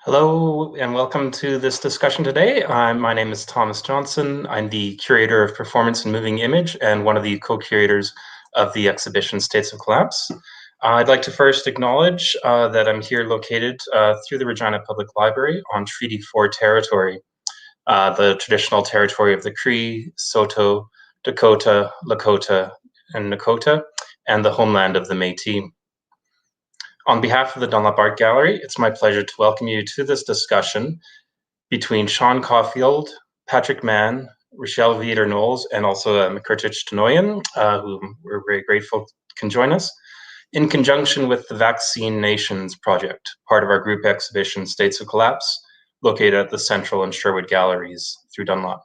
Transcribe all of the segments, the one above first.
Hello and welcome to this discussion today. My name is Thomas Johnson. I'm the curator of performance and moving image and one of the co-curators of the exhibition States of Collapse. I'd like to first acknowledge that I'm here located through the Regina Public Library on Treaty 4 territory, the traditional territory of the Cree, Saulteaux, Dakota, Lakota, and Nakota, and the homeland of the Métis. On behalf of the Dunlop Art Gallery, it's my pleasure to welcome you to this discussion between Sean Caulfield, Patrick Mann, Rachelle Viader Knowles, and also McCurtich Tenoyan, who we're very grateful can join us, in conjunction with the VacZineNations project, part of our group exhibition States of Collapse, located at the Central and Sherwood Galleries through Dunlop.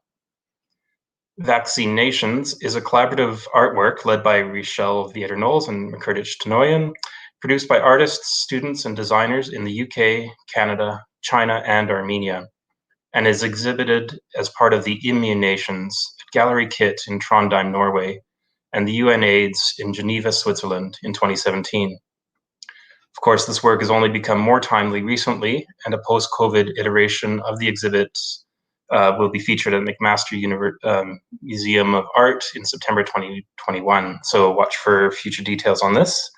VacZineNations is a collaborative artwork led by Rachelle Viader Knowles and McCurtich Tenoyan, produced by artists, students, and designers in the UK, Canada, China, and Armenia, and is exhibited as part of the Immunations Gallery Kit in Trondheim, Norway, and the UN AIDS in Geneva, Switzerland in 2017. Of course, this work has only become more timely recently, and a post-COVID iteration of the exhibit will be featured at McMaster Museum of Art in September 2021. So watch for future details on this.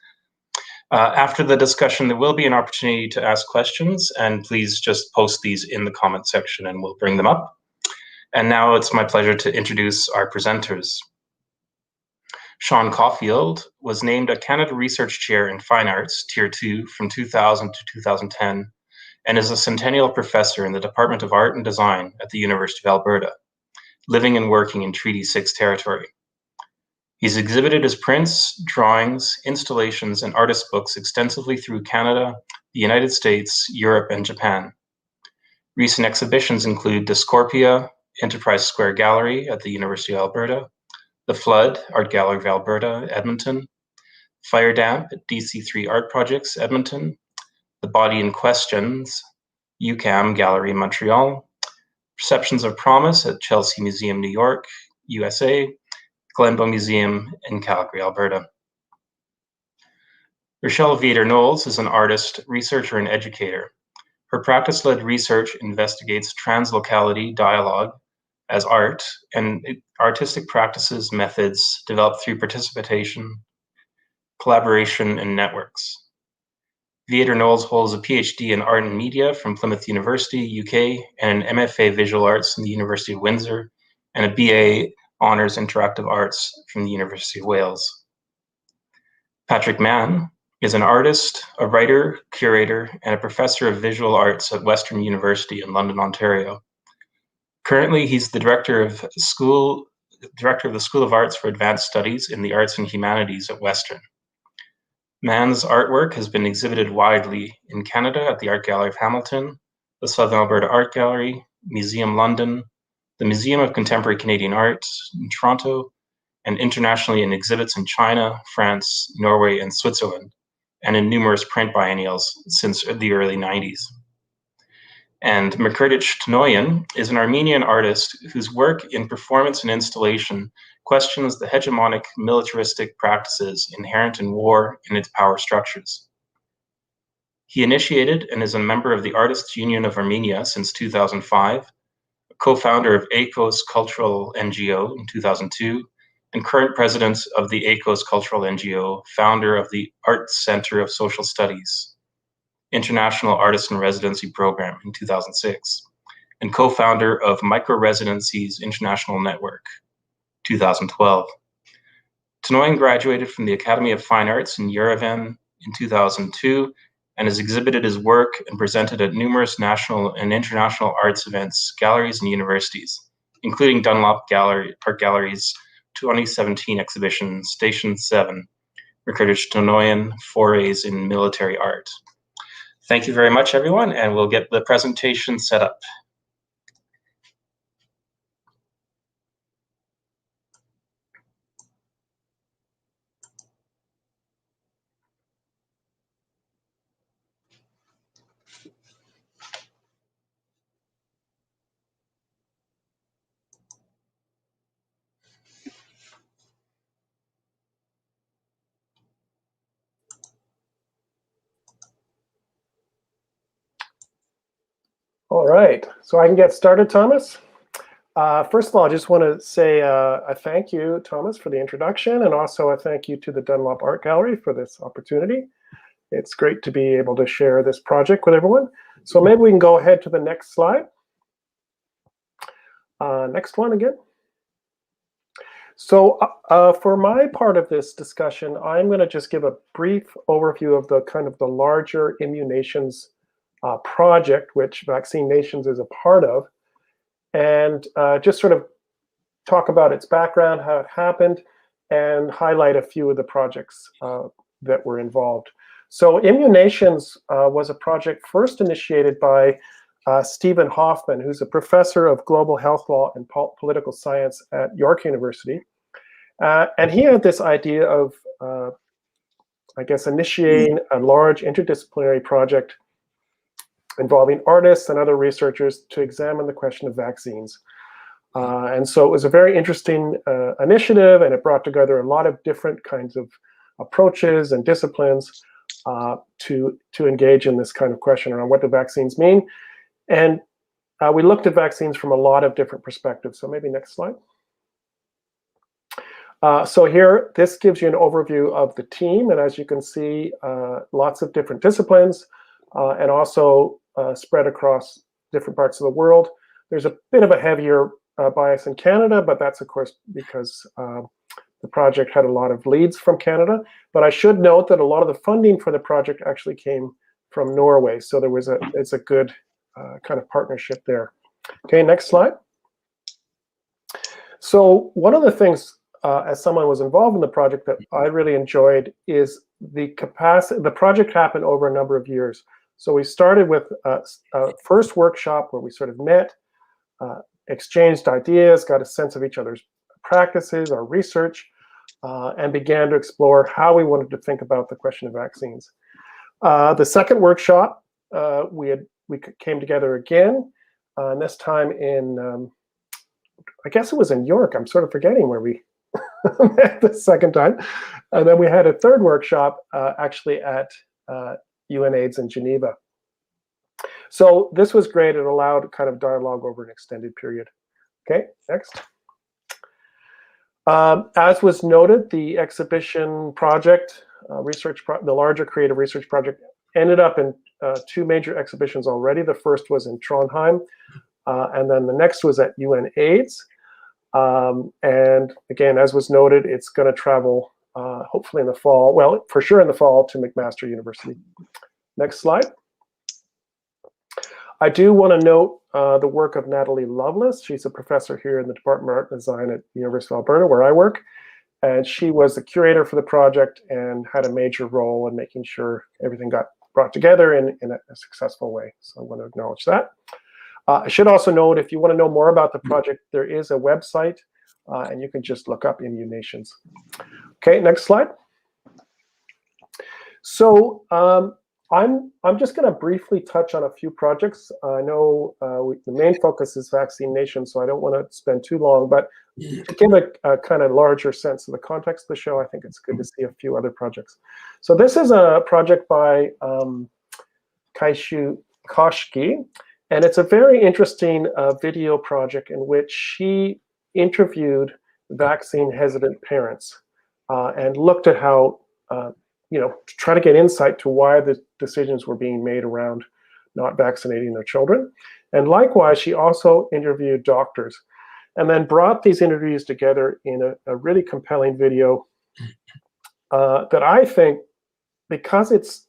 After the discussion, there will be an opportunity to ask questions, and please just post these in the comment section and we'll bring them up. And now it's my pleasure to introduce our presenters. Sean Caulfield was named a Canada Research Chair in Fine Arts, Tier 2, from 2000 to 2010, and is a Centennial Professor in the Department of Art and Design at the University of Alberta, living and working in Treaty 6 territory. He's exhibited his prints, drawings, installations, and artist books extensively through Canada, the United States, Europe, and Japan. Recent exhibitions include Discorpia, Enterprise Square Gallery at the University of Alberta, The Flood, Art Gallery of Alberta, Edmonton, Fire Damp at DC3 Art Projects, Edmonton, The Body in Questions, UQAM Gallery, Montreal, Perceptions of Promise at Chelsea Museum, New York, USA, Glenbow Museum in Calgary, Alberta. Rachelle Viader Knowles is an artist, researcher, and educator. Her practice-led research investigates translocality dialogue as art and artistic practices, methods developed through participation, collaboration, and networks. Viader Knowles holds a PhD in Art and Media from Plymouth University, UK, and an MFA Visual Arts from the University of Windsor, and a BA Honours Interactive Arts from the University of Wales. Patrick Mann is an artist, a writer, curator, and a professor of visual arts at Western University in London, Ontario. Currently, he's the director of the School of Arts for Advanced Studies in the Arts and Humanities at Western. Mann's artwork has been exhibited widely in Canada at the Art Gallery of Hamilton, the Southern Alberta Art Gallery, Museum London, the Museum of Contemporary Canadian Art in Toronto, and internationally in exhibits in China, France, Norway, and Switzerland, and in numerous print biennials since the early 90s. And McCurtich Tenoyan is an Armenian artist whose work in performance and installation questions the hegemonic militaristic practices inherent in war and its power structures. He initiated and is a member of the Artists Union of Armenia since 2005, co-founder of ACOS Cultural NGO in 2002, and current president of the ACOS Cultural NGO, founder of the Art Center of Social Studies, International Artist in Residency Program in 2006, and co-founder of Micro Residencies International Network, 2012. Tenoyan graduated from the Academy of Fine Arts in Yerevan in 2002, and has exhibited his work and presented at numerous national and international arts events, galleries, and universities, including Dunlop Art Gallery's 2017 exhibition, Station 7, McCurtich Tenoyan, Forays in Military Art. Thank you very much, everyone, and we'll get the presentation set up. All right, so I can get started, Thomas. First of all, I just want to say a thank you, Thomas, for the introduction, and also a thank you to the Dunlop Art Gallery for this opportunity. It's great to be able to share this project with everyone. So maybe we can go ahead to the next slide. Next one again. So for my part of this discussion, I'm going to just give a brief overview of the kind of the larger Immunations project, which VacZineNations is a part of, and just sort of talk about its background, how it happened, and highlight a few of the projects that were involved. So Immunations was a project first initiated by Stephen Hoffman, who's a professor of global health law and political science at York University. And he had this idea of, I guess, initiating a large interdisciplinary project involving artists and other researchers to examine the question of vaccines. And so it was a very interesting initiative, and it brought together a lot of different kinds of approaches and disciplines to engage in this kind of question around what do vaccines mean. And we looked at vaccines from a lot of different perspectives. So maybe next slide. So here, this gives you an overview of the team. And as you can see, lots of different disciplines and also spread across different parts of the world. There's a bit of a heavier bias in Canada, but that's, of course, because the project had a lot of leads from Canada. But I should note that a lot of the funding for the project actually came from Norway. So there was it's a good kind of partnership there. Okay, next slide. So one of the things, as someone who was involved in the project, that I really enjoyed is the capacity. The project happened over a number of years. So we started with a first workshop where we sort of met, exchanged ideas, got a sense of each other's practices, our research, and began to explore how we wanted to think about the question of vaccines. The second workshop, we came together again, and this time in, I guess it was in York. I'm sort of forgetting where we met the second time. And then we had a third workshop actually at UNAIDS in Geneva. So this was great. It allowed kind of dialogue over an extended period. Okay, next. As was noted, the exhibition project, the larger creative research project, ended up in two major exhibitions already. The first was in Trondheim, and then the next was at UNAIDS. And again, as was noted, it's going to travel hopefully in the fall, well, for sure in the fall, to McMaster University. Next slide. I do want to note the work of Natalie Lovelace. She's a professor here in the Department of Art and Design at the University of Alberta, where I work. And she was the curator for the project and had a major role in making sure everything got brought together in a successful way. So I want to acknowledge that. I should also note, if you want to know more about the project, there is a website, and you can just look up Immunations. Okay, next slide. So I'm just going to briefly touch on a few projects. I know the main focus is VacZineNations, so I don't want to spend too long, but to give a kind of larger sense of the context of the show, I think it's good to see a few other projects. So this is a project by Kaishu Koshki, and it's a very interesting video project in which she interviewed vaccine-hesitant parents and looked at how, to try to get insight to why the decisions were being made around not vaccinating their children. And likewise, she also interviewed doctors and then brought these interviews together in a really compelling video that I think, because it's,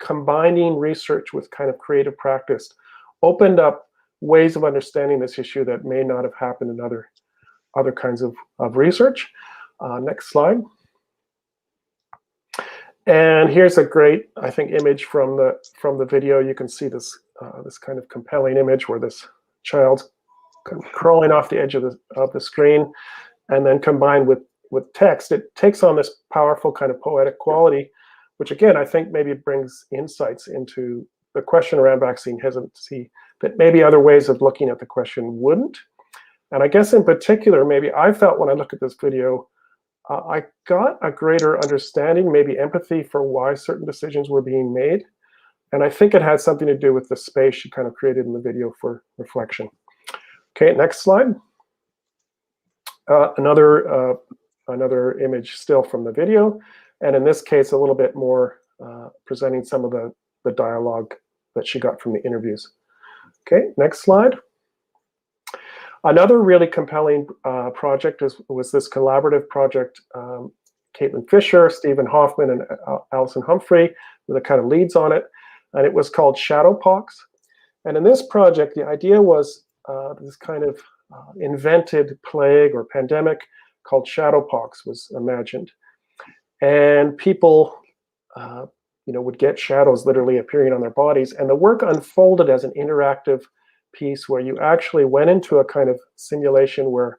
combining research with kind of creative practice, opened up ways of understanding this issue that may not have happened in other kinds of research. Next slide. And here's a great, I think, image from the video. You can see this this kind of compelling image where this child's kind of crawling off the edge of the screen, and then combined with text, it takes on this powerful kind of poetic quality, which again I think maybe brings insights into the question around vaccine hesitancy that maybe other ways of looking at the question wouldn't. And I guess in particular, maybe I felt when I look at this video, I got a greater understanding, maybe empathy for why certain decisions were being made. And I think it had something to do with the space she kind of created in the video for reflection. Okay, next slide. Another image still from the video, and in this case, a little bit more presenting some of the dialogue that she got from the interviews. Okay, next slide. Another really compelling project was this collaborative project. Caitlin Fisher, Stephen Hoffman, and Alison Humphrey were the kind of leads on it, and it was called Shadowpox. And in this project, the idea was this kind of invented plague or pandemic called Shadowpox was imagined, and people, would get shadows literally appearing on their bodies, and the work unfolded as an interactive piece where you actually went into a kind of simulation where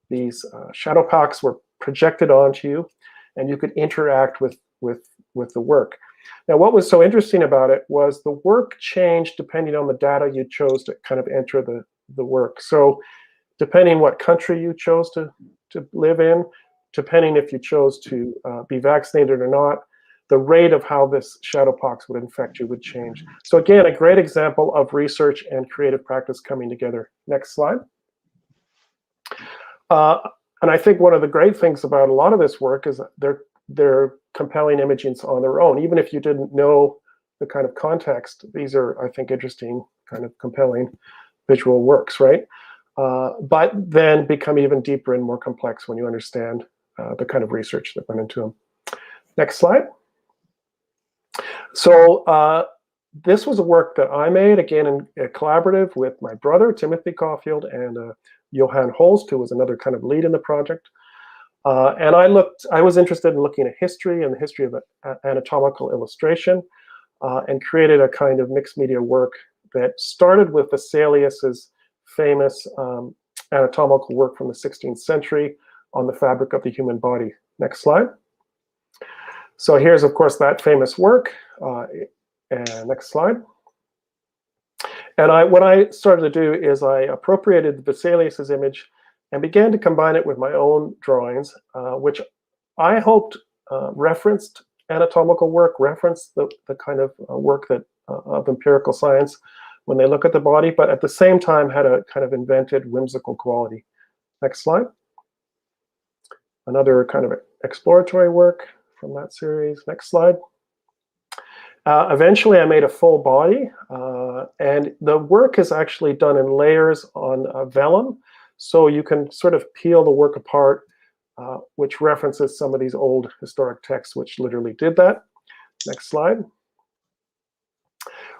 these Shadowpox were projected onto you, and you could interact with the work. Now, what was so interesting about it was the work changed depending on the data you chose to kind of enter the work. So depending what country you chose to live in, depending if you chose to be vaccinated or not, the rate of how this Shadowpox would infect you would change. So again, a great example of research and creative practice coming together. Next slide. And I think one of the great things about a lot of this work is they're compelling imagings on their own. Even if you didn't know the kind of context, these are, I think, interesting, kind of compelling visual works, right? But then become even deeper and more complex when you understand the kind of research that went into them. Next slide. So this was a work that I made, again, in a collaborative with my brother, Timothy Caulfield, and Johan Holst, who was another kind of lead in the project. And I was interested in looking at history and the history of anatomical illustration, and created a kind of mixed media work that started with Vesalius's famous anatomical work from the 16th century on the fabric of the human body. Next slide. So here's, of course, that famous work. And next slide. And what I started to do is I appropriated Vesalius's image and began to combine it with my own drawings, which I hoped referenced anatomical work, referenced the kind of work that of empirical science when they look at the body, but at the same time had a kind of invented, whimsical quality. Next slide. Another kind of exploratory work from that series. Next slide. Eventually, I made a full body, and the work is actually done in layers on vellum, so you can sort of peel the work apart, which references some of these old historic texts which literally did that. Next slide.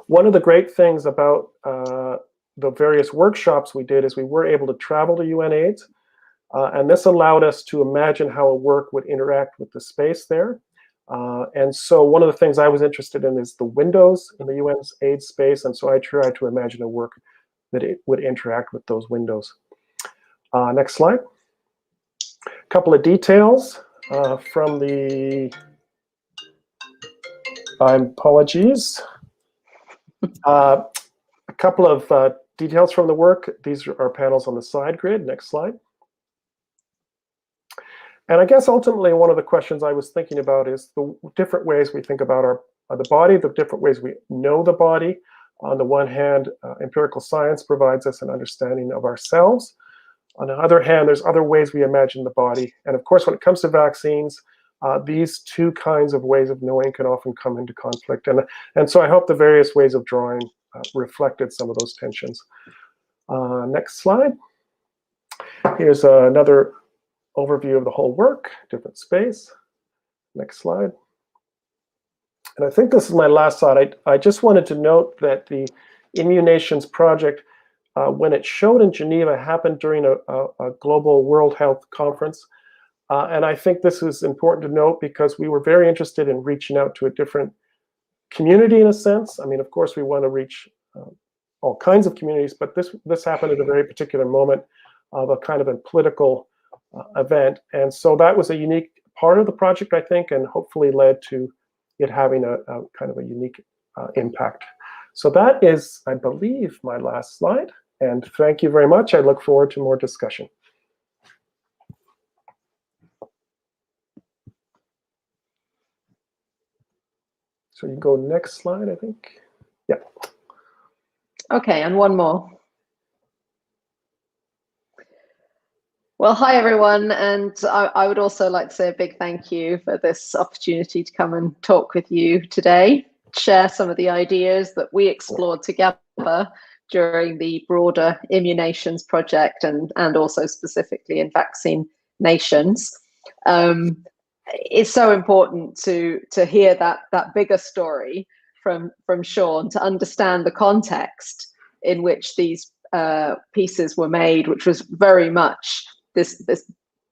One of the great things about the various workshops we did is we were able to travel to UNAIDS, and this allowed us to imagine how a work would interact with the space there. And so one of the things I was interested in is the windows in the UN's AIDS space, and so I tried to imagine a work that it would interact with those windows. Next slide. A couple of details from the, apologies. A couple of details from the work. These are panels on the side grid. Next slide. And I guess ultimately one of the questions I was thinking about is the different ways we think about the body, the different ways we know the body. On the one hand, empirical science provides us an understanding of ourselves. On the other hand, there's other ways we imagine the body. And of course, when it comes to vaccines, these two kinds of ways of knowing can often come into conflict. And so I hope the various ways of drawing reflected some of those tensions. Next slide. Here's another overview of the whole work, different space. Next slide. And I think this is my last slide. I just wanted to note that the Immunations project, when it showed in Geneva, happened during a global World Health Conference. And I think this is important to note because we were very interested in reaching out to a different community in a sense. I mean, of course, we want to reach all kinds of communities, but this happened at a very particular moment of a kind of a political event. And so that was a unique part of the project, I think, and hopefully led to it having a kind of a unique impact. So that is, I believe, my last slide. And thank you very much. I look forward to more discussion. So you go next slide, I think. Yeah. Okay, and one more. Well, hi everyone, and I would also like to say a big thank you for this opportunity to come and talk with you today, share some of the ideas that we explored together during the broader Immunations project and also specifically in VaczineNations. It's so important to hear that bigger story from Sean, to understand the context in which these pieces were made, which was very much this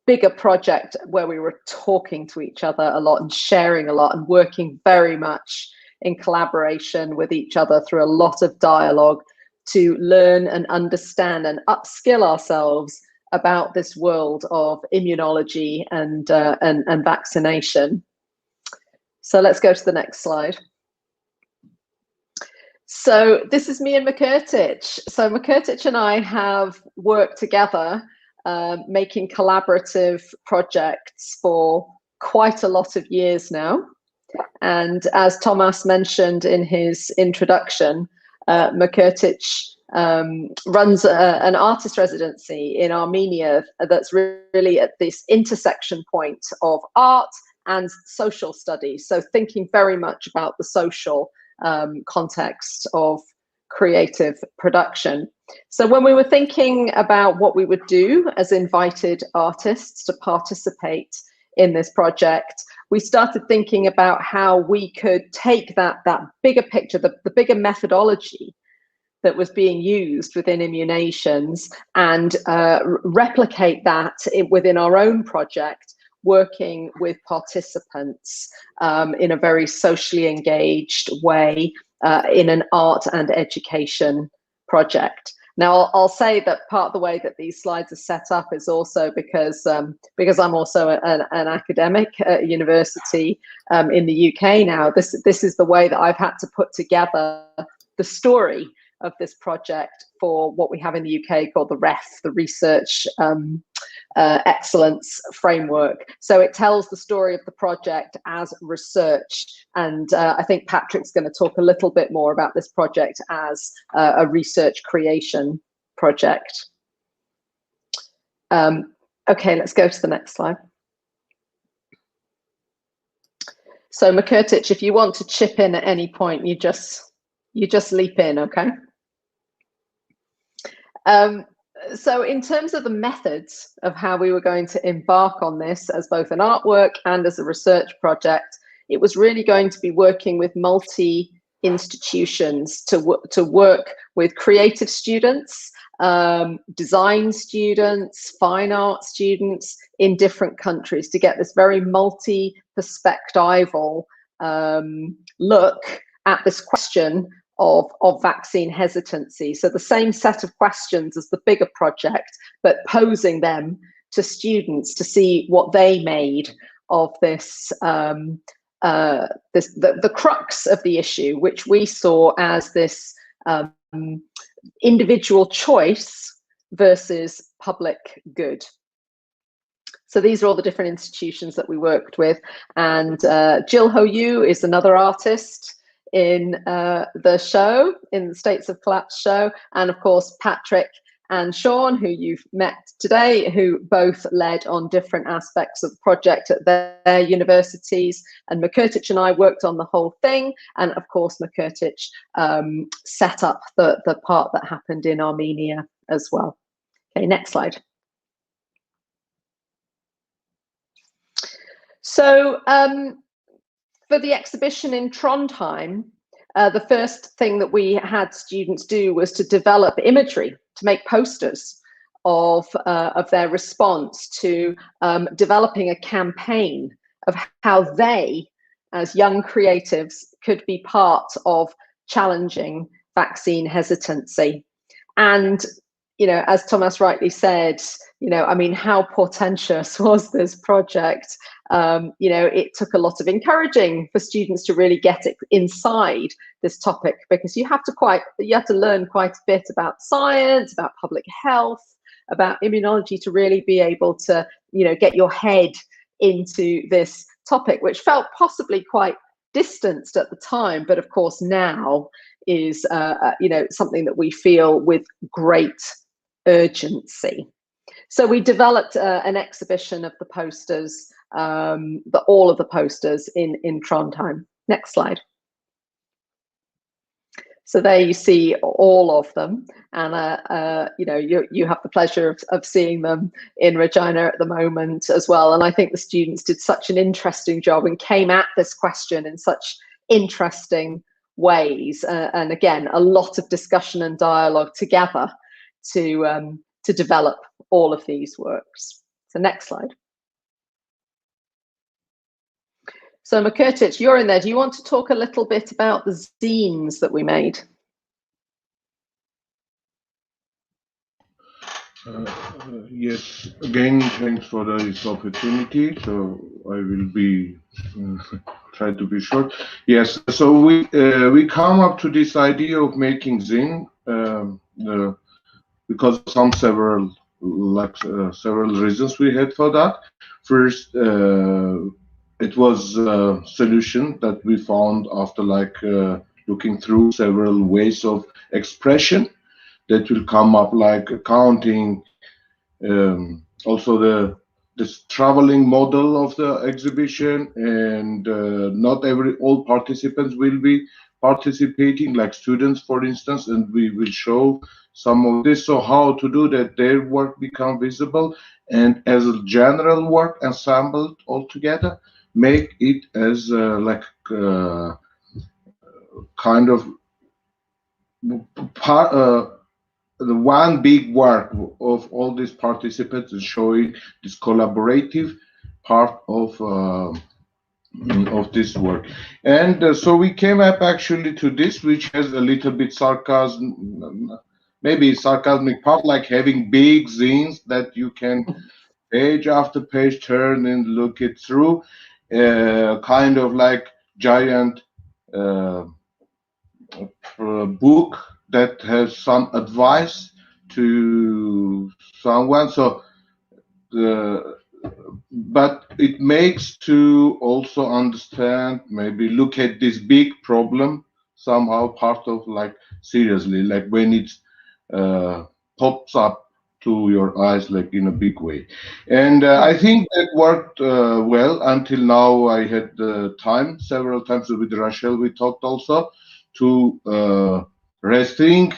bigger project where we were talking to each other a lot and sharing a lot and working very much in collaboration with each other through a lot of dialogue to learn and understand and upskill ourselves about this world of immunology and vaccination. So let's go to the next slide. So this is me and McCurtich. So McCurtich and I have worked together making collaborative projects for quite a lot of years now. And as Thomas mentioned in his introduction, McCurtich runs an artist residency in Armenia that's really at this intersection point of art and social studies. So thinking very much about the social context of creative production. So when we were thinking about what we would do as invited artists to participate in this project, we started thinking about how we could take that bigger picture, the bigger methodology that was being used within Immunations and replicate that within our own project, working with participants in a very socially engaged way in an art and education project. Now, I'll say that part of the way that these slides are set up is also because I'm also an academic at university in the UK now. This is the way that I've had to put together the story of this project for what we have in the UK called the REF, the Research Excellence Framework. So it tells the story of the project as research, and I think Patrick's going to talk a little bit more about this project as a research creation project. Okay, let's go to the next slide. So McCurtich, if you want to chip in at any point, you just leap in, okay? So in terms of the methods of how we were going to embark on this as both an artwork and as a research project, it was really going to be working with multi-institutions to work with creative students, design students, fine art students in different countries to get this very multi-perspectival look at this question of vaccine hesitancy. So the same set of questions as the bigger project, but posing them to students to see what they made of this, the crux of the issue, which we saw as this individual choice versus public good. So these are all the different institutions that we worked with. And Jill Ho-Yu is another artist in the show, in the States of Collapse show, and of course Patrick and Sean, who you've met today, who both led on different aspects of the project at their universities, and McCurtich and I worked on the whole thing, and of course McCurtich set up the part that happened in Armenia as well. Okay, next slide. So for the exhibition in Trondheim, the first thing that we had students do was to develop imagery, to make posters of their response to developing a campaign of how they, as young creatives, could be part of challenging vaccine hesitancy. And, you know, as Thomas rightly said, you know, I mean, how portentous was this project? You know, it took a lot of encouraging for students to really get it inside this topic, because you have to learn quite a bit about science, about public health, about immunology to really be able to, you know, get your head into this topic, which felt possibly quite distanced at the time, but of course now is something that we feel with great urgency. So we developed an exhibition of the posters, all of the posters in Trondheim. Next slide. So there you see all of them, and you have the pleasure of seeing them in Regina at the moment as well. And I think the students did such an interesting job and came at this question in such interesting ways. And again, a lot of discussion and dialogue together to develop all of these works. So next slide. So Mkurtic, you're in there. Do you want to talk a little bit about the zines that we made? Yes, again, thanks for this opportunity. So I will be try to be short. Yes, so we come up to this idea of making zine because of several reasons we had for that. First, it was a solution that we found after looking through several ways of expression that will come up, like accounting, also this traveling model of the exhibition, and not all participants will be participating, like students, for instance, and we will show some of this. So how to do that their work become visible, and as a general work assembled all together, make it as kind of part. The one big work of all these participants is showing this collaborative part of this work. And so we came up actually to this, which has a little bit sarcasm, maybe sarcasmic part, like having big zines that you can page after page turn and look it through, kind of like giant book that has some advice to someone. So but it makes to also understand, maybe look at this big problem somehow part of seriously, like when it pops up to your eyes in a big way. And I think that worked well until now. I had the time several times with Rachelle, we talked also to rethink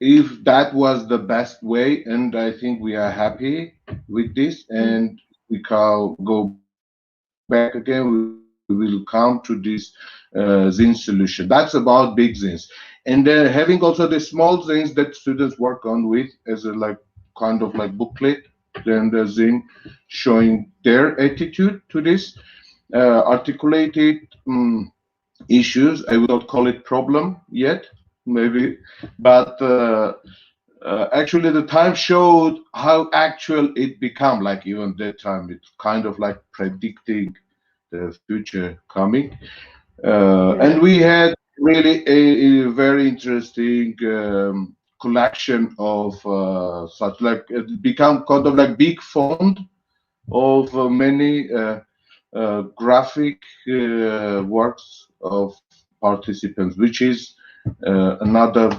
if that was the best way, and I think we are happy with this, and we can go back again. We will come to this zine solution. That's about big zines, and having also the small zines that students work on with as a kind of booklet, then the zine showing their attitude to this articulated issues. I would not call it problem yet, maybe, but actually the time showed how actual it become. Even that time, it's kind of predicting the future coming. And we had really a very interesting collection of such it become kind of big font of many graphic works of participants, which is another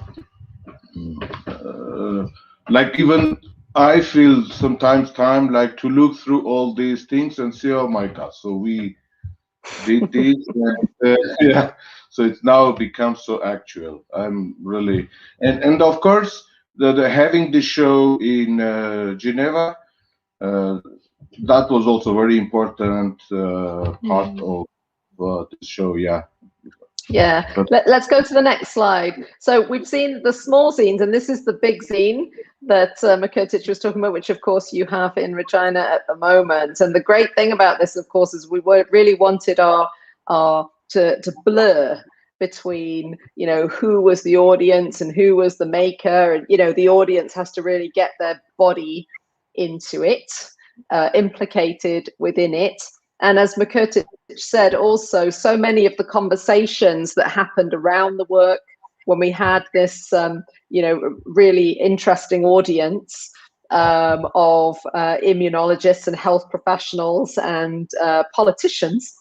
even I feel sometimes time to look through all these things and say, oh my God, so we did this and, yeah, so it's now become so actual. I'm really, and of course the having the show in Geneva, that was also very important part of the show. Yeah, let's go to the next slide. So we've seen the small zines, and this is the big zine that Mkurtic was talking about, which of course you have in Regina at the moment. And the great thing about this, of course, is we really wanted our to blur between who was the audience and who was the maker, and the audience has to really get their body into it, implicated within it. And as Mkurtic said, also, so many of the conversations that happened around the work when we had this, really interesting audience of immunologists and health professionals and politicians,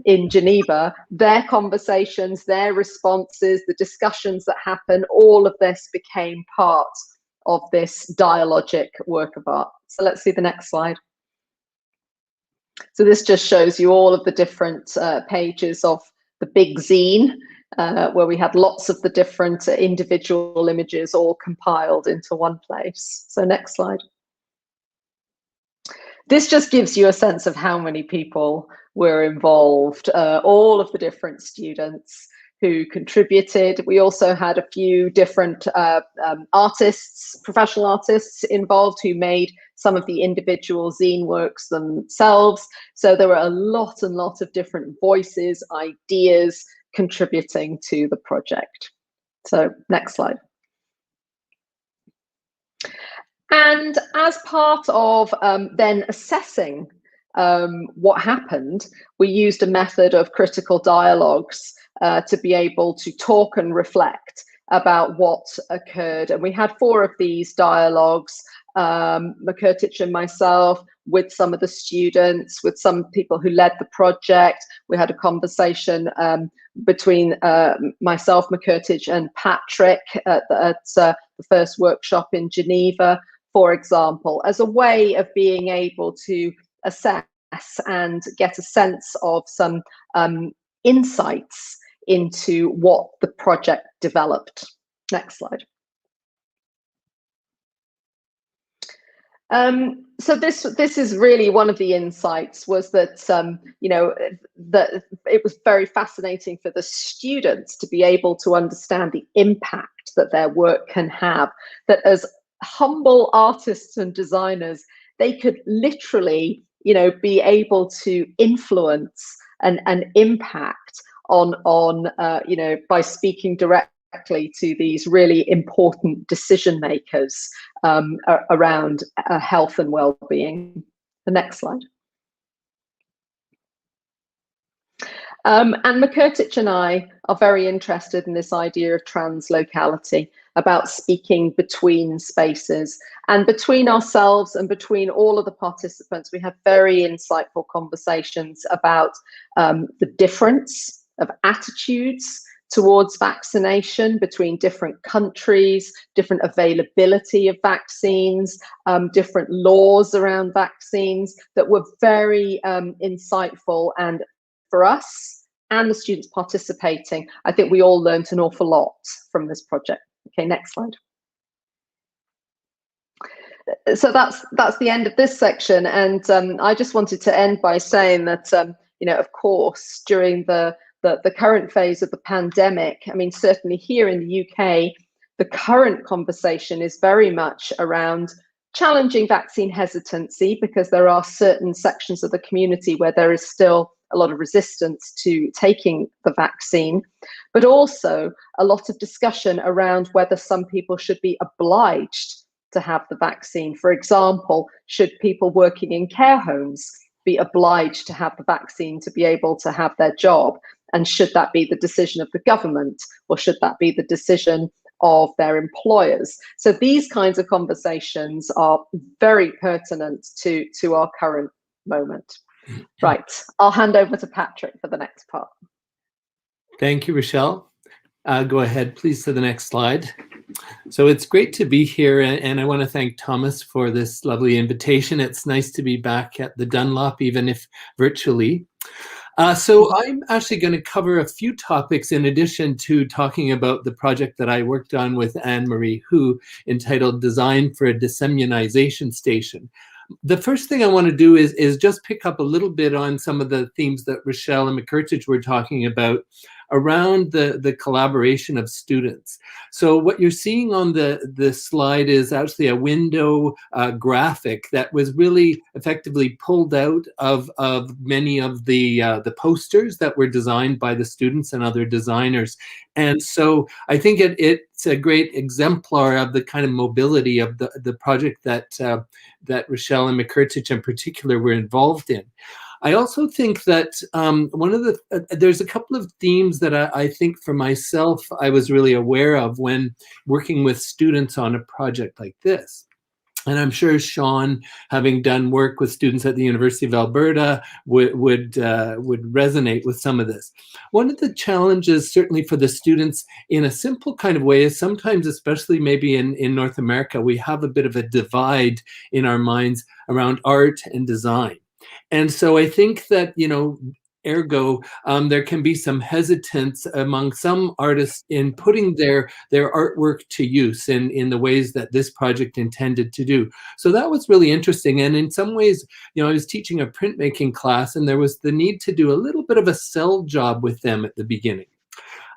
in Geneva, their conversations, their responses, the discussions that happen, all of this became part of this dialogic work of art. So let's see the next slide. So this just shows you all of the different pages of the big zine, where we had lots of the different individual images all compiled into one place. So next slide. This just gives you a sense of how many people were involved, all of the different students who contributed. We also had a few different artists, professional artists involved who made some of the individual zine works themselves. So there were a lot and lot of different voices, ideas contributing to the project. So next slide. And as part of then assessing what happened, we used a method of critical dialogues to be able to talk and reflect about what occurred. And we had 4 of these dialogues, McCurtich and myself, with some of the students, with some people who led the project. We had a conversation between myself, McCurtich, and Patrick at the first workshop in Geneva, for example, as a way of being able to assess and get a sense of some insights into what the project developed. Next slide. So this is really one of the insights, was that you know, that it was very fascinating for the students to be able to understand the impact that their work can have, that as humble artists and designers, they could literally, you know, be able to influence and impact on you know, by speaking directly to these really important decision makers around health and well-being. The next slide. And McCurtich and I are very interested in this idea of translocality, about speaking between spaces and between ourselves and between all of the participants. We have very insightful conversations about the difference of attitudes towards vaccination between different countries, different availability of vaccines, different laws around vaccines, that were very insightful. And for us and the students participating, I think we all learned an awful lot from this project. Okay, next slide. So that's the end of this section, and I just wanted to end by saying that you know, of course, during the current phase of the pandemic, I mean, certainly here in the UK, the current conversation is very much around challenging vaccine hesitancy, because there are certain sections of the community where there is still a lot of resistance to taking the vaccine, but also a lot of discussion around whether some people should be obliged to have the vaccine. For example, should people working in care homes be obliged to have the vaccine to be able to have their job? And should that be the decision of the government, or should that be the decision of their employers? So these kinds of conversations are very pertinent to our current moment. Right, I'll hand over to Patrick for the next part. Thank you, Rachelle. Go ahead, please, to the next slide. So it's great to be here, and I want to thank Thomas for this lovely invitation. It's nice to be back at the Dunlop, even if virtually. So I'm actually going to cover a few topics in addition to talking about the project that I worked on with Anne-Marie Hu, entitled Design for a Disseminization Station. The first thing I want to do is just pick up a little bit on some of the themes that Rachelle and McCurtich were talking about around the collaboration of students. So what you're seeing on the slide is actually a window graphic that was really effectively pulled out of many of the posters that were designed by the students and other designers. And so I think it's a great exemplar of the kind of mobility of the project that Rachelle and McCurtich in particular were involved in. I also think that there's a couple of themes that I think for myself I was really aware of when working with students on a project like this. And I'm sure Sean, having done work with students at the University of Alberta, would resonate with some of this. One of the challenges, certainly for the students in a simple kind of way, is sometimes, especially maybe in North America, we have a bit of a divide in our minds around art and design. And so I think that, ergo, there can be some hesitance among some artists in putting their artwork to use in the ways that this project intended to do. So that was really interesting. And in some ways, I was teaching a printmaking class, and there was the need to do a little bit of a sell job with them at the beginning.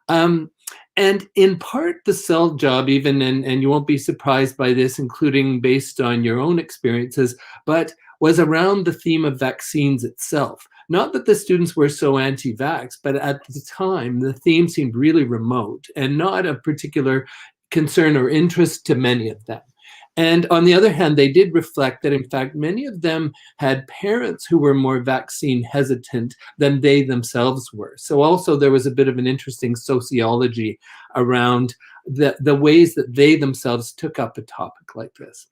And in part, the sell job, even, and you won't be surprised by this, including based on your own experiences, but was around the theme of vaccines itself. Not that the students were so anti-vax, but at the time, the theme seemed really remote and not of particular concern or interest to many of them. And on the other hand, they did reflect that, in fact, many of them had parents who were more vaccine hesitant than they themselves were. So also there was a bit of an interesting sociology around the ways that they themselves took up a topic like this.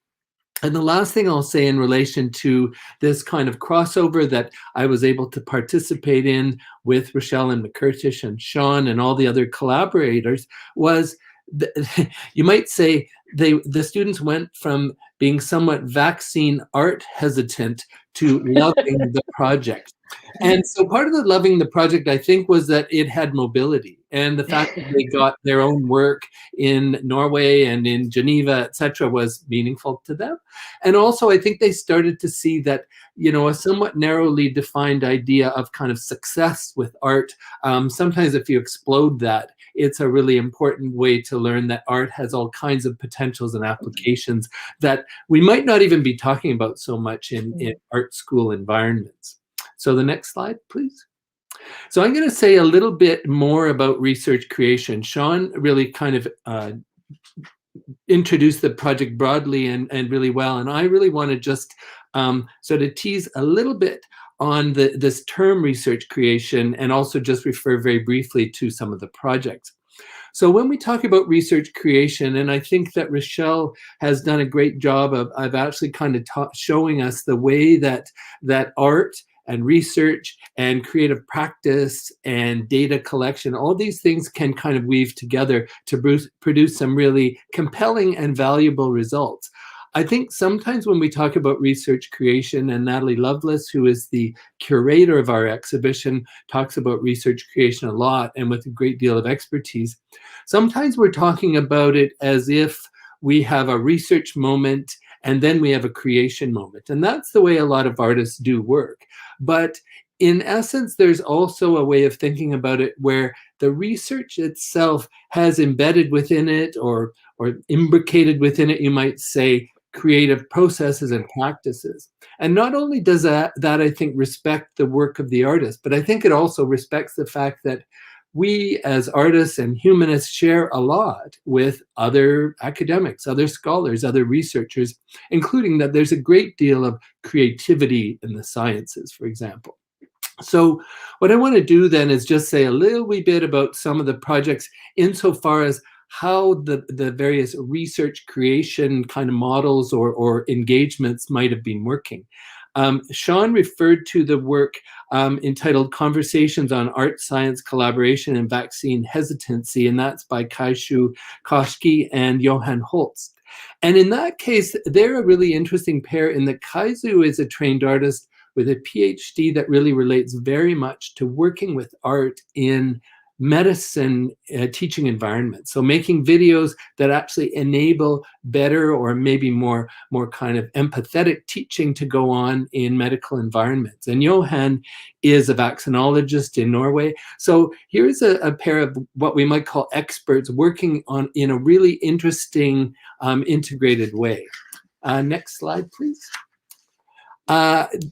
And the last thing I'll say in relation to this kind of crossover that I was able to participate in with Rachelle and McCurtish and Sean and all the other collaborators was, you might say, the students went from being somewhat vaccine art hesitant to loving the project. And so part of the loving the project, I think, was that it had mobility, and the fact that they got their own work in Norway and in Geneva, etc., was meaningful to them. And also, I think they started to see that, a somewhat narrowly defined idea of kind of success with art. Sometimes if you explode that, it's a really important way to learn that art has all kinds of potentials and applications that we might not even be talking about so much in art school environments. So the next slide, please. So I'm going to say a little bit more about research creation. Sean really kind of introduced the project broadly and really well. And I really want to just sort of tease a little bit on this term research creation, and also just refer very briefly to some of the projects. So when we talk about research creation, and I think that Rachelle has done a great job of actually kind of showing us the way that art and research and creative practice and data collection, all these things can kind of weave together to produce some really compelling and valuable results. I think sometimes when we talk about research creation, and Natalie Lovelace, who is the curator of our exhibition, talks about research creation a lot and with a great deal of expertise, sometimes we're talking about it as if we have a research moment and then we have a creation moment. And that's the way a lot of artists do work. But in essence, there's also a way of thinking about it where the research itself has embedded within it or imbricated within it, you might say, creative processes and practices. And not only does that I think, respect the work of the artist, but I think it also respects the fact that we as artists and humanists share a lot with other academics, other scholars, other researchers, including that there's a great deal of creativity in the sciences, for example. So what I want to do then is just say a little wee bit about some of the projects insofar as how the various research creation kind of models or engagements might have been working. Sean referred to the work entitled Conversations on Art, Science, Collaboration, and Vaccine Hesitancy, and that's by Kaishu Koschke and Johan Holst. And in that case, they're a really interesting pair in that Kaishu is a trained artist with a PhD that really relates very much to working with art in medicine teaching environments. So making videos that actually enable better or maybe more kind of empathetic teaching to go on in medical environments. And Johan is a vaccinologist in Norway. So here's a pair of what we might call experts working on in a really interesting integrated way. Next slide, please.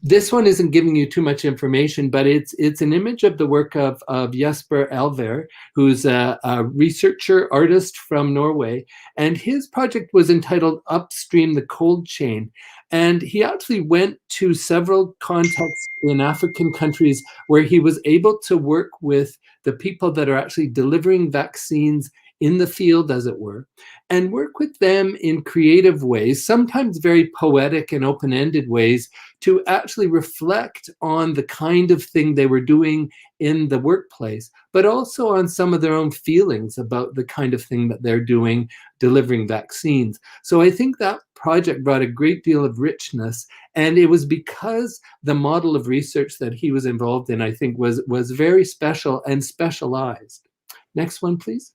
This one isn't giving you too much information, but it's an image of the work of Jasper Alvarez, who's a researcher, artist from Norway. And his project was entitled Upstream the Cold Chain. And he actually went to several contexts in African countries where he was able to work with the people that are actually delivering vaccines in the field, as it were, and work with them in creative ways, sometimes very poetic and open-ended ways, to actually reflect on the kind of thing they were doing in the workplace, but also on some of their own feelings about the kind of thing that they're doing, delivering vaccines. So I think that project brought a great deal of richness, and it was because the model of research that he was involved in, I think, was very special and specialized. Next one, please.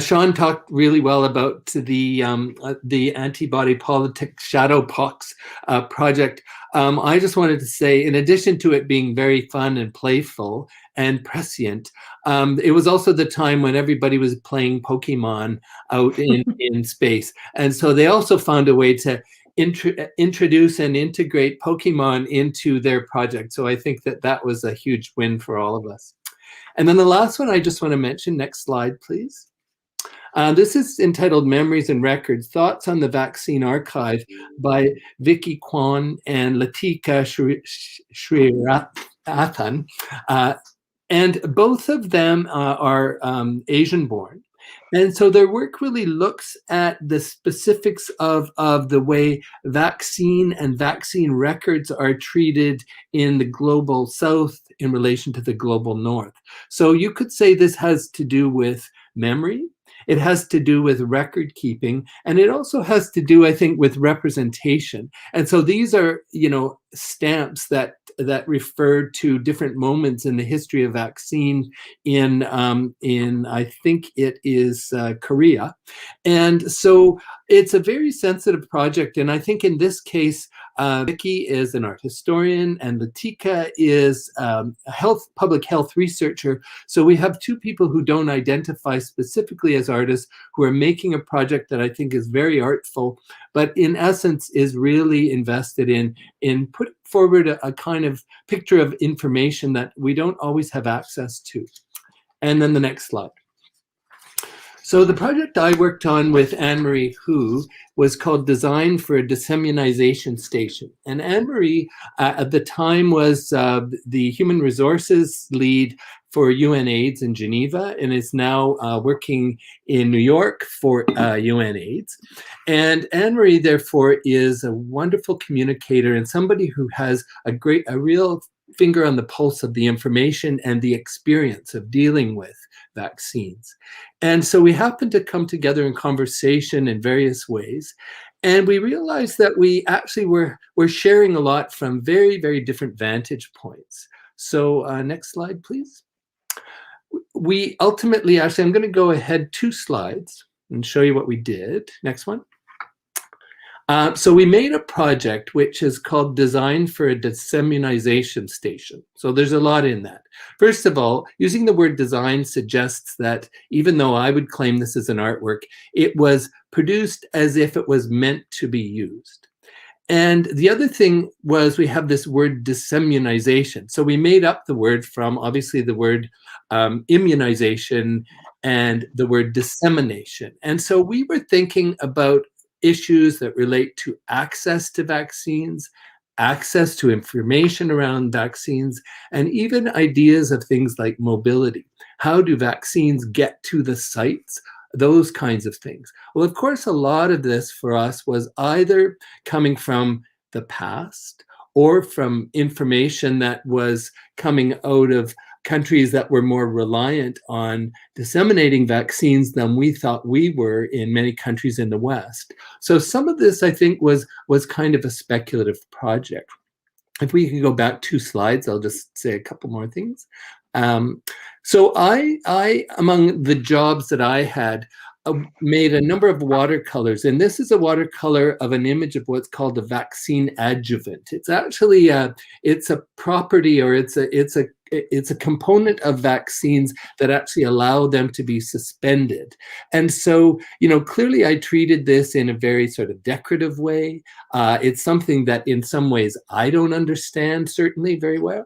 Sean talked really well about the antibody politics Shadowpox project. I just wanted to say, in addition to it being very fun and playful and prescient, it was also the time when everybody was playing Pokemon out in space. And so they also found a way to introduce and integrate Pokemon into their project. So I think that that was a huge win for all of us. And then the last one I just want to mention, next slide, please. This is entitled Memories and Records, Thoughts on the Vaccine Archive by Vikki, Kwan, and Latika Srirathan. And both of them are Asian-born. And so their work really looks at the specifics of the way vaccine and vaccine records are treated in the global South in relation to the global North. So you could say this has to do with memory. It has to do with record keeping, and it also has to do, I think, with representation. And so these are, stamps that refer to different moments in the history of vaccine in I think it is Korea. And so it's a very sensitive project. And I think in this case, Vikki is an art historian and Latika is a public health researcher. So we have two people who don't identify specifically as artists who are making a project that I think is very artful, but in essence is really invested in putting forward a kind of picture of information that we don't always have access to. And then the next slide. So the project I worked on with Anne-Marie Hu was called Design for a Disseminization Station. And Anne-Marie at the time was the human resources lead for UNAIDS in Geneva and is now working in New York for UNAIDS. And Anne-Marie, therefore, is a wonderful communicator and somebody who has a real finger on the pulse of the information and the experience of dealing with vaccines. And so we happened to come together in conversation in various ways. And we realized that we actually were sharing a lot from very, very different vantage points. So next slide, please. We ultimately, actually, I'm going to go ahead 2 slides and show you what we did. Next one. So we made a project which is called Design for a Disseminization Station. So there's a lot in that. First of all, using the word design suggests that even though I would claim this is an artwork, it was produced as if it was meant to be used. And the other thing was we have this word disseminization. So we made up the word from obviously the word immunization and the word dissemination. And so we were thinking about issues that relate to access to vaccines, access to information around vaccines, and even ideas of things like mobility. How do vaccines get to the sites? Those kinds of things. Well, of course, a lot of this for us was either coming from the past or from information that was coming out of countries that were more reliant on disseminating vaccines than we thought we were in many countries in the West. So some of this, I think, was kind of a speculative project. If we can go back 2 slides, I'll just say a couple more things. So I, among the jobs that I had, made a number of watercolors, and this is a watercolor of an image of what's called a vaccine adjuvant. It's actually it's a property, or it's a component of vaccines that actually allow them to be suspended. And so, clearly I treated this in a very sort of decorative way. It's something that in some ways I don't understand certainly very well.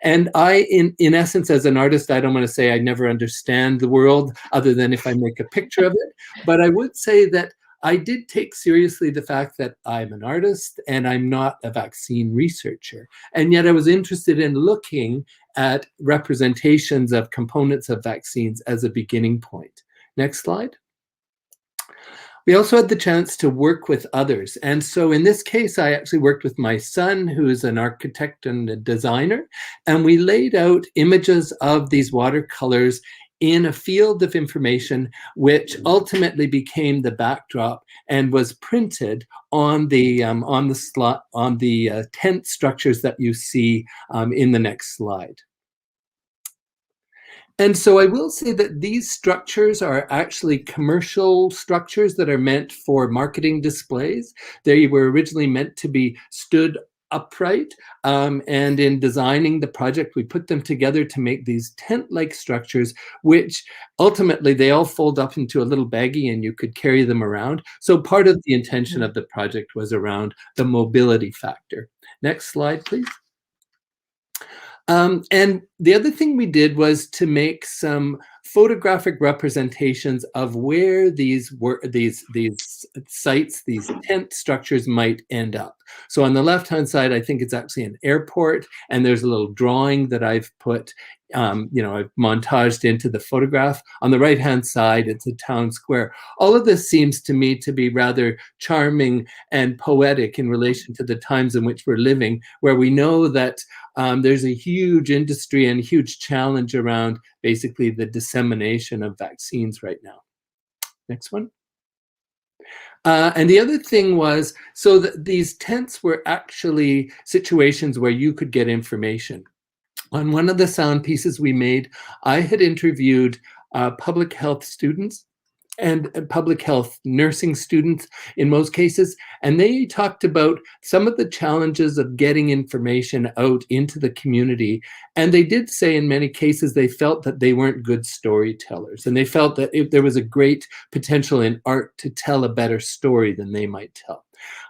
And I, in essence, as an artist, I don't want to say I never understand the world other than if I make a picture of it. But I would say that I did take seriously the fact that I'm an artist and I'm not a vaccine researcher. And yet I was interested in looking at representations of components of vaccines as a beginning point. Next slide. We also had the chance to work with others. And so in this case, I actually worked with my son, who is an architect and a designer, and we laid out images of these watercolors in a field of information, which ultimately became the backdrop and was printed on the tent structures that you see in the next slide. And so I will say that these structures are actually commercial structures that are meant for marketing displays. They were originally meant to be stood upright, and in designing the project, we put them together to make these tent-like structures, which ultimately they all fold up into a little baggie and you could carry them around. So part of the intention of the project was around the mobility factor. Next slide, please. And the other thing we did was to make some photographic representations of where these sites, these tent structures might end up. So on the left-hand side, I think it's actually an airport, and there's a little drawing that I've put, I've montaged into the photograph. On the right-hand side, it's a town square. All of this seems to me to be rather charming and poetic in relation to the times in which we're living, where we know that there's a huge industry and a huge challenge around basically the dissemination of vaccines right now. Next one. And the other thing was, so that these tents were actually situations where you could get information. On one of the sound pieces we made, I had interviewed public health students and public health nursing students in most cases, and they talked about some of the challenges of getting information out into the community. And they did say in many cases they felt that they weren't good storytellers, and they felt that there was a great potential in art to tell a better story than they might tell.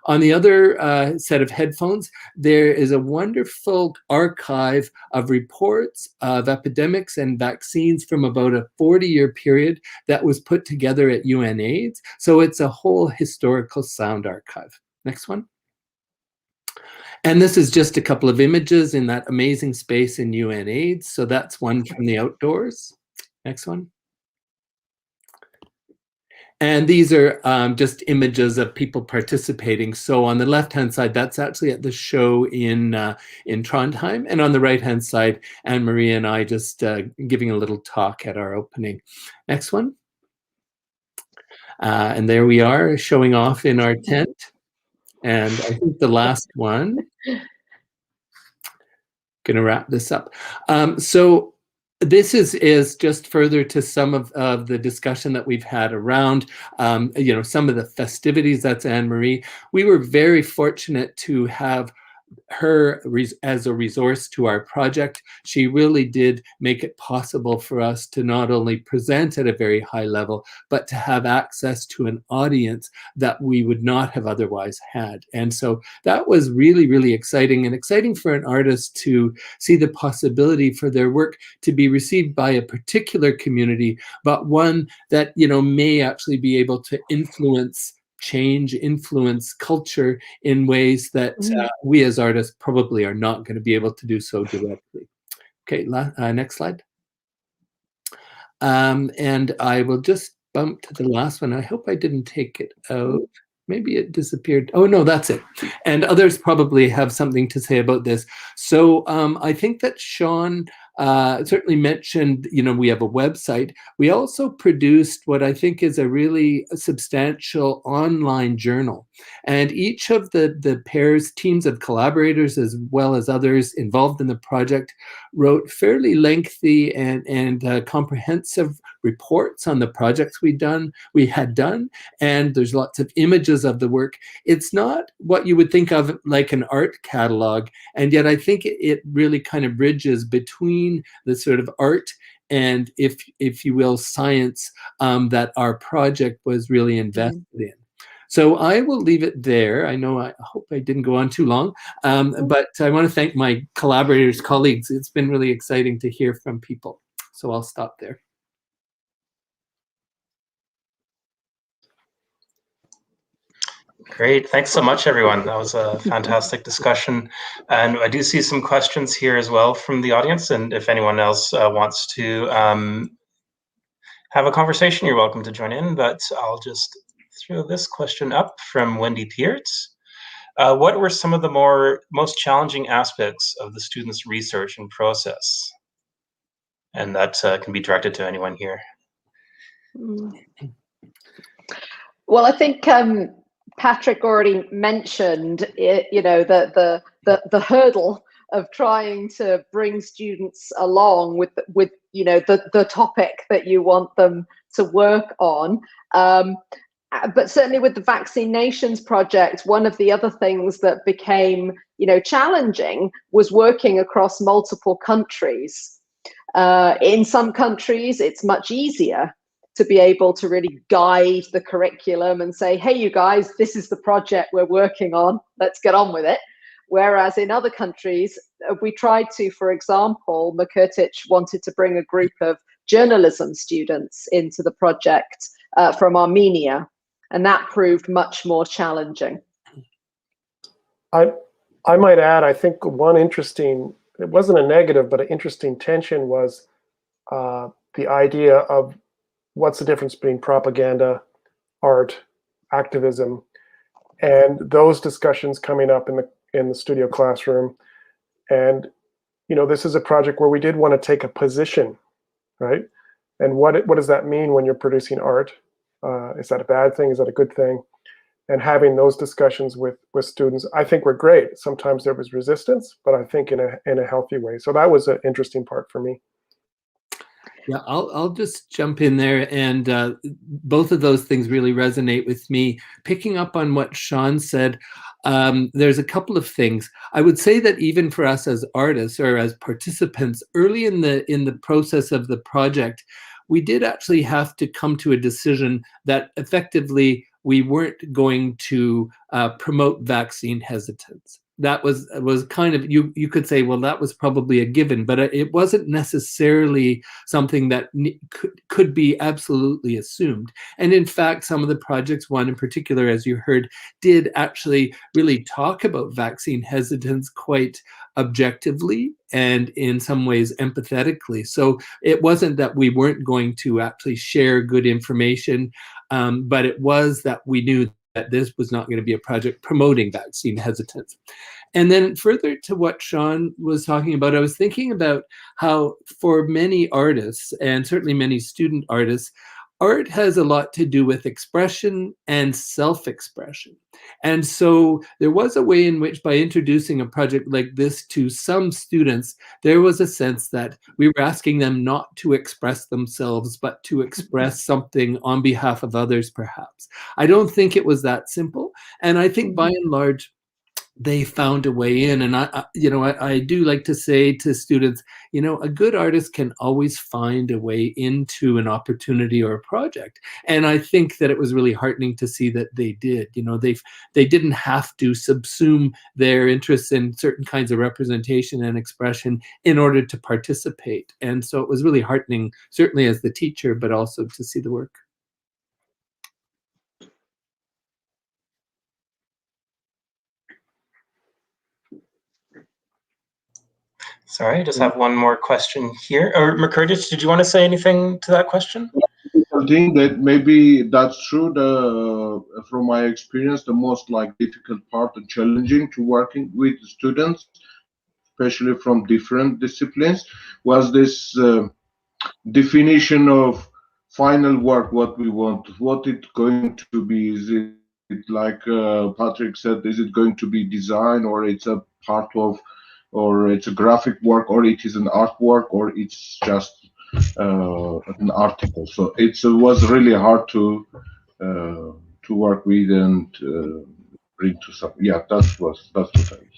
On the other set of headphones, there is a wonderful archive of reports of epidemics and vaccines from about a 40-year period that was put together at UNAIDS. So it's a whole historical sound archive. Next one. And this is just a couple of images in that amazing space in UNAIDS. So that's one from the outdoors. Next one. And these are just images of people participating. So on the left-hand side, that's actually at the show in Trondheim. And on the right-hand side, Anne-Marie and I just giving a little talk at our opening. Next one. And there we are showing off in our tent. And I think the last one, gonna wrap this up. So this is just further to some of the discussion that we've had around, some of the festivities. That's Anne-Marie. We were very fortunate to have her as a resource to our project. She really did make it possible for us to not only present at a very high level, but to have access to an audience that we would not have otherwise had. And so that was really, really exciting, and exciting for an artist to see the possibility for their work to be received by a particular community, but one that, may actually be able to influence culture in ways that we as artists probably are not going to be able to do so directly. Okay, next slide. And I will just bump to the last one. I hope I didn't take it out. Maybe it disappeared. Oh, no, that's it. And others probably have something to say about this. So I think that Sean certainly mentioned, we have a website. We also produced what I think is a really substantial online journal. And each of the teams of collaborators, as well as others involved in the project, wrote fairly lengthy and comprehensive reports on the projects we had done. And there's lots of images of the work. It's not what you would think of like an art catalog. And yet I think it really kind of bridges between the sort of art and, if you will, science that our project was really invested in. So I will leave it there. I hope I didn't go on too long, but I want to thank my collaborators, colleagues. It's been really exciting to hear from people. So I'll stop there. Great. Thanks so much, everyone. That was a fantastic discussion. And I do see some questions here as well from the audience. And if anyone else wants to have a conversation, you're welcome to join in. But I'll just throw this question up from Wendy Pearts. What were some of the most challenging aspects of the students' research and process? And that can be directed to anyone here. Well, I think Patrick already mentioned, the hurdle of trying to bring students along with the topic that you want them to work on. But certainly with the VacZineNations project, one of the other things that became, challenging was working across multiple countries. In some countries, it's much easier to be able to really guide the curriculum and say, hey, you guys, this is the project we're working on. Let's get on with it. Whereas in other countries, we tried to, for example, McCurtich wanted to bring a group of journalism students into the project from Armenia, and that proved much more challenging. I might add, I think one interesting, it wasn't a negative, but an interesting tension was the idea of what's the difference between propaganda, art, activism, and those discussions coming up in the studio classroom. And this is a project where we did want to take a position, right? And what does that mean when you're producing art? Is that a bad thing? Is that a good thing? And having those discussions with students, I think were great. Sometimes there was resistance, but I think in a healthy way. So that was an interesting part for me. Yeah, I'll just jump in there, and both of those things really resonate with me. Picking up on what Sean said, there's a couple of things. I would say that even for us as artists or as participants, early in the process of the project, we did actually have to come to a decision that effectively we weren't going to promote vaccine hesitance. That was kind of, you could say, well, that was probably a given, but it wasn't necessarily something that could be absolutely assumed. And in fact, some of the projects, one in particular, as you heard, did actually really talk about vaccine hesitance quite objectively and in some ways empathetically. So it wasn't that we weren't going to actually share good information, but it was that we knew that this was not going to be a project promoting vaccine hesitance. And then further to what Sean was talking about, I was thinking about how for many artists, and certainly many student artists, art has a lot to do with expression and self-expression. And so there was a way in which, by introducing a project like this to some students, there was a sense that we were asking them not to express themselves, but to express something on behalf of others, perhaps. I don't think it was that simple. And I think by and large, they found a way in. And I do like to say to students, a good artist can always find a way into an opportunity or a project. And I think that it was really heartening to see that they did. They didn't have to subsume their interests in certain kinds of representation and expression in order to participate. And so it was really heartening, certainly as the teacher, but also to see the work. Sorry, I just have one more question here. Or McCurtich, did you want to say anything to that question? I think that maybe that's true. From my experience, the most difficult part and challenging to working with students, especially from different disciplines, was this definition of final work, what we want, what it's going to be. Is it like Patrick said, is it going to be design, or it's a part of, or it's a graphic work, or it is an artwork, or it's just an article? So it was really hard to work with and bring to some. Yeah, that's what I would say.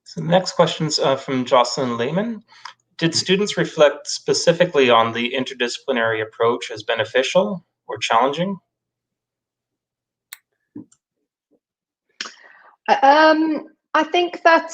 So the next question's from Jocelyn Lehman. Did students reflect specifically on the interdisciplinary approach as beneficial or challenging? I think that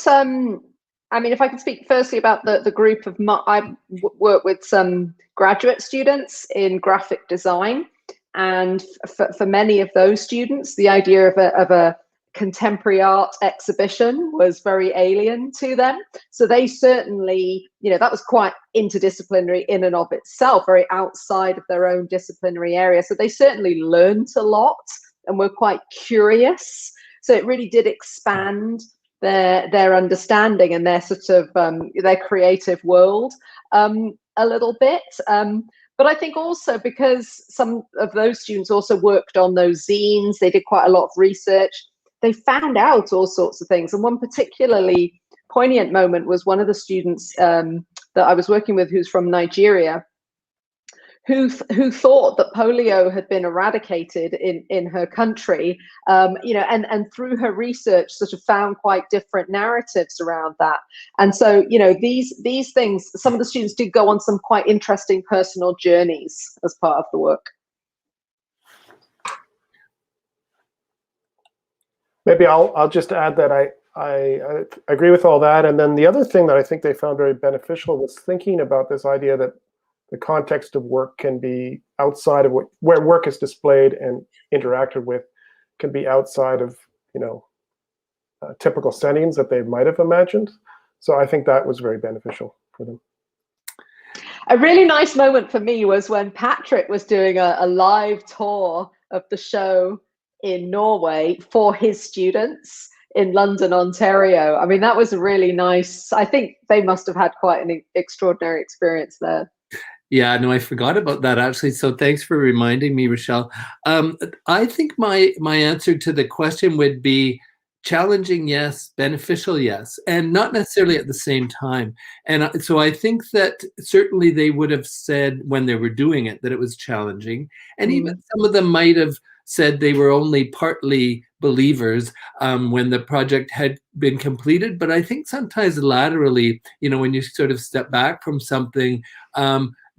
I mean, if I can speak firstly about the group of, I work with some graduate students in graphic design, and for many of those students, the idea of a contemporary art exhibition was very alien to them. So they certainly, you know, that was quite interdisciplinary in and of itself, very outside of their own disciplinary area. So they certainly learned a lot and were quite curious. So it really did expand their understanding and their sort of their creative world a little bit. But I think also because some of those students also worked on those zines, they did quite a lot of research, they found out all sorts of things. And one particularly poignant moment was one of the students that I was working with, who's from Nigeria, who thought that polio had been eradicated in her country, you know, and through her research sort of found quite different narratives around that. And so, you know, these things, some of the students did go on some quite interesting personal journeys as part of the work. Maybe I'll just add that I agree with all that. And then the other thing that I think they found very beneficial was thinking about this idea that the context of work can be outside of where work is displayed and interacted with, can be outside of, you know, typical settings that they might have imagined. So I think that was very beneficial for them. A really nice moment for me was when Patrick was doing a live tour of the show in Norway for his students in London, Ontario. I mean, that was a really nice, I think they must have had quite an extraordinary experience there. Yeah, no, I forgot about that actually. So thanks for reminding me, Rachelle. I think my answer to the question would be challenging, yes, beneficial, yes, and not necessarily at the same time. And so I think that certainly they would have said when they were doing it that it was challenging. And even some of them might have said they were only partly believers when the project had been completed. But I think sometimes laterally, you know, when you sort of step back from something,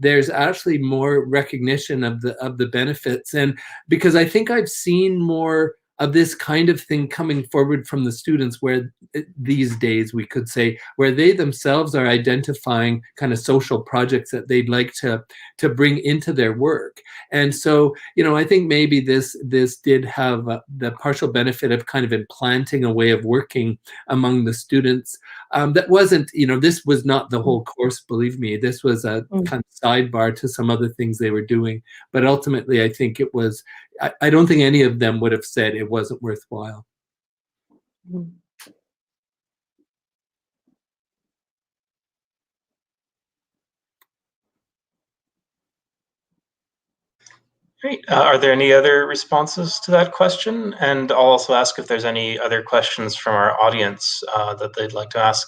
there's actually more recognition of the benefits. And because I think I've seen more of this kind of thing coming forward from the students, where these days we could say, where they themselves are identifying kind of social projects that they'd like to bring into their work. And so, you know, I think maybe this did have the partial benefit of kind of implanting a way of working among the students. That wasn't, you know, this was not the whole course, believe me. This was a kind of sidebar to some other things they were doing. But ultimately, I think it was, I don't think any of them would have said it wasn't worthwhile. Great. Are there any other responses to that question? And I'll also ask if there's any other questions from our audience that they'd like to ask.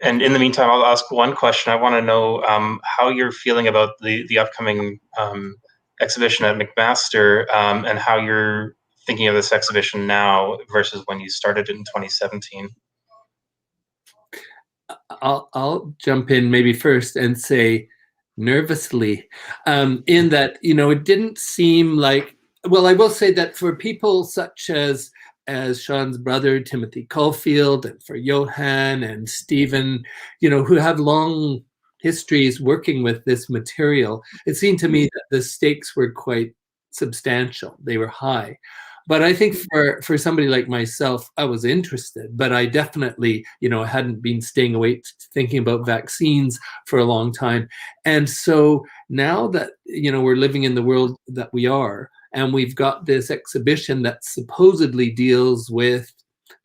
And in the meantime, I'll ask one question. I want to know how you're feeling about the upcoming exhibition at McMaster, and how you're thinking of this exhibition now versus when you started in 2017. I'll jump in maybe first and say nervously, in that, you know, it didn't seem like, well, I will say that for people such as Sean's brother, Timothy Caulfield, and for Johan and Stephen, you know, who have long histories working with this material, it seemed to me that the stakes were quite substantial. They were high. But I think for somebody like myself, I was interested, but I definitely, you know, hadn't been staying awake thinking about vaccines for a long time. And so now that, you know, we're living in the world that we are, and we've got this exhibition that supposedly deals with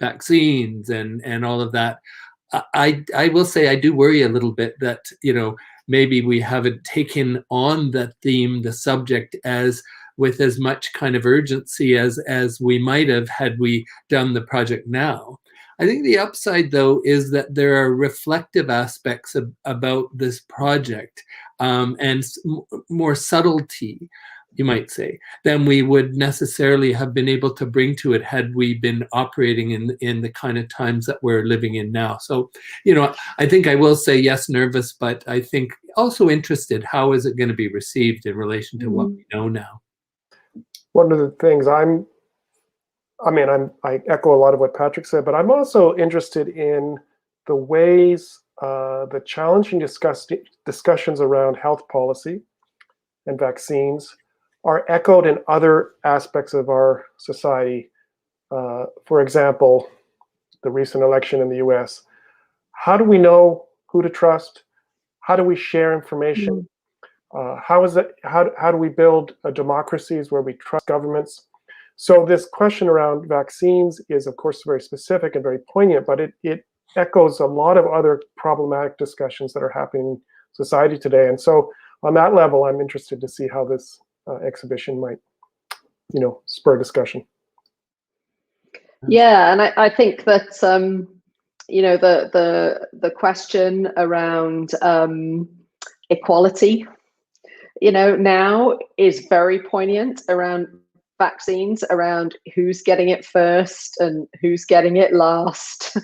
vaccines and all of that, I will say I do worry a little bit that, you know, maybe we haven't taken on the theme, the subject, with as much kind of urgency as we might have had we done the project now. I think the upside, though, is that there are reflective aspects about this project, and more subtlety, you might say, than we would necessarily have been able to bring to it had we been operating in the kind of times that we're living in now. So, you know, I think I will say yes, nervous, but I think also interested. How is it going to be received in relation to what we know now? One of the things I echo a lot of what Patrick said, but I'm also interested in the ways, the challenging discussions around health policy and vaccines are echoed in other aspects of our society. For example, the recent election in the US. How do we know who to trust? How do we share information? How do we build democracies where we trust governments? So this question around vaccines is, of course, very specific and very poignant, but it echoes a lot of other problematic discussions that are happening in society today. And so on that level, I'm interested to see how this exhibition might, spur discussion. Yeah, and I think that the question around equality, now is very poignant around vaccines, around who's getting it first and who's getting it last.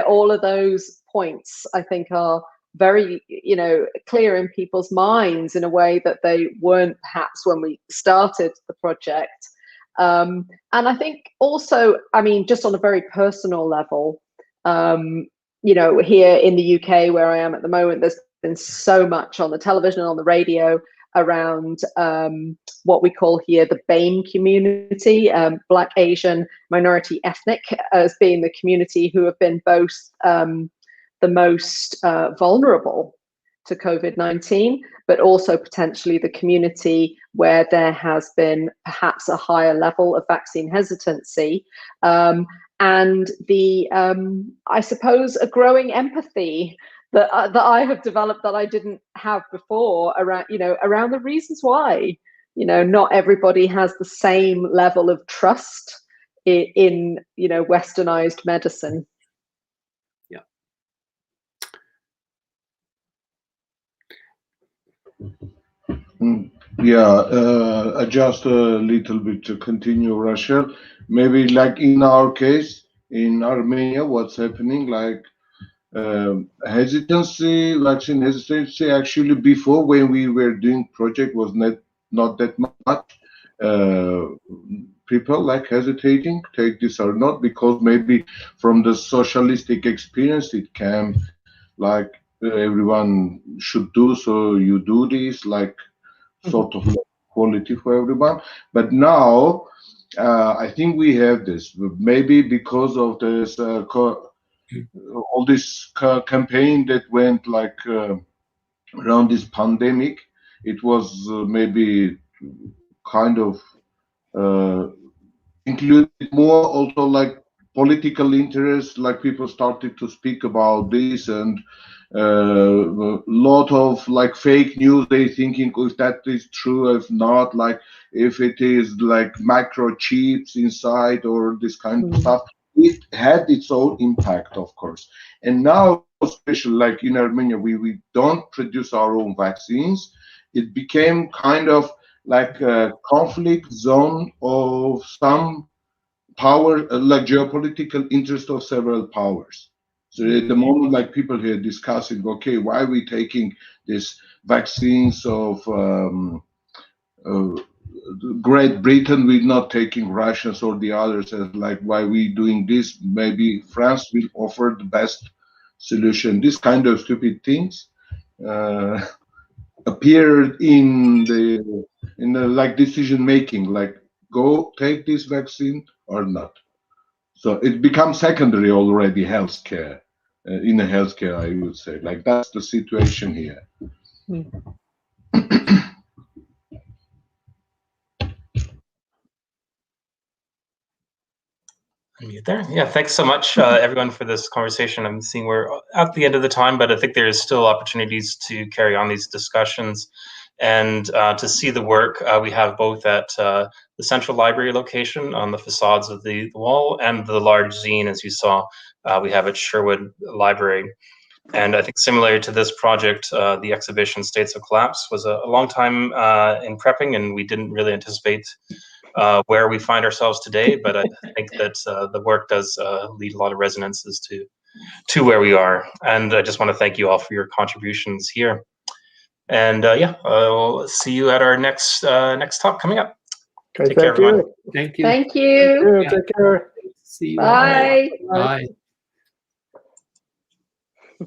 All of those points I think are very clear in people's minds in a way that they weren't perhaps when we started the project. And I think also, just on a very personal level, here in the UK where I am at the moment, there's been so much on the television and on the radio around what we call here the BAME community, Black, Asian, minority, ethnic, as being the community who have been both the most vulnerable to COVID-19, but also potentially the community where there has been perhaps a higher level of vaccine hesitancy, and the, I suppose, a growing empathy that I have developed that I didn't have before around, around the reasons why, not everybody has the same level of trust in westernized medicine. Yeah. Yeah, just a little bit to continue, Rachelle. Maybe like in our case, in Armenia, what's happening, like vaccine hesitancy, actually before when we were doing project was not that much people like hesitating, take this or not, because maybe from the socialistic experience it came like everyone should do, so you do this, like sort of quality for everyone. But now I think we have this, maybe because of this all this campaign that went like around this pandemic. It was maybe kind of included more also like political interest, like people started to speak about this, and a lot of like fake news, they thinking if that is true, if not, like if it is like microchips inside or this kind of stuff. It had its own impact, of course. And now, especially like in Armenia, we don't produce our own vaccines. It became kind of like a conflict zone of some power, like geopolitical interest of several powers. So at the moment, like people here discussing, okay, why are we taking these vaccines of Great Britain, we're not taking Russians or the others, as like why we doing this? Maybe France will offer the best solution. This kind of stupid things appeared in the like decision making, like go take this vaccine or not. So it becomes secondary already healthcare, in a healthcare, I would say. Like that's the situation here. Unmute there. Yeah, thanks so much, everyone, for this conversation. I'm seeing we're at the end of the time, but I think there is still opportunities to carry on these discussions and to see the work we have both at the Central Library location on the facades of the wall and the large zine, as you saw, we have at Sherwood Library. And I think similar to this project, the exhibition States of Collapse was a long time in prepping, and we didn't really anticipate where we find ourselves today, but I think that the work does lead a lot of resonances to where we are. And I just want to thank you all for your contributions here. And yeah, I'll see you at our next talk coming up. Okay, Take care, everyone. Thank you. Thank you. Take care. See you. Bye. Bye.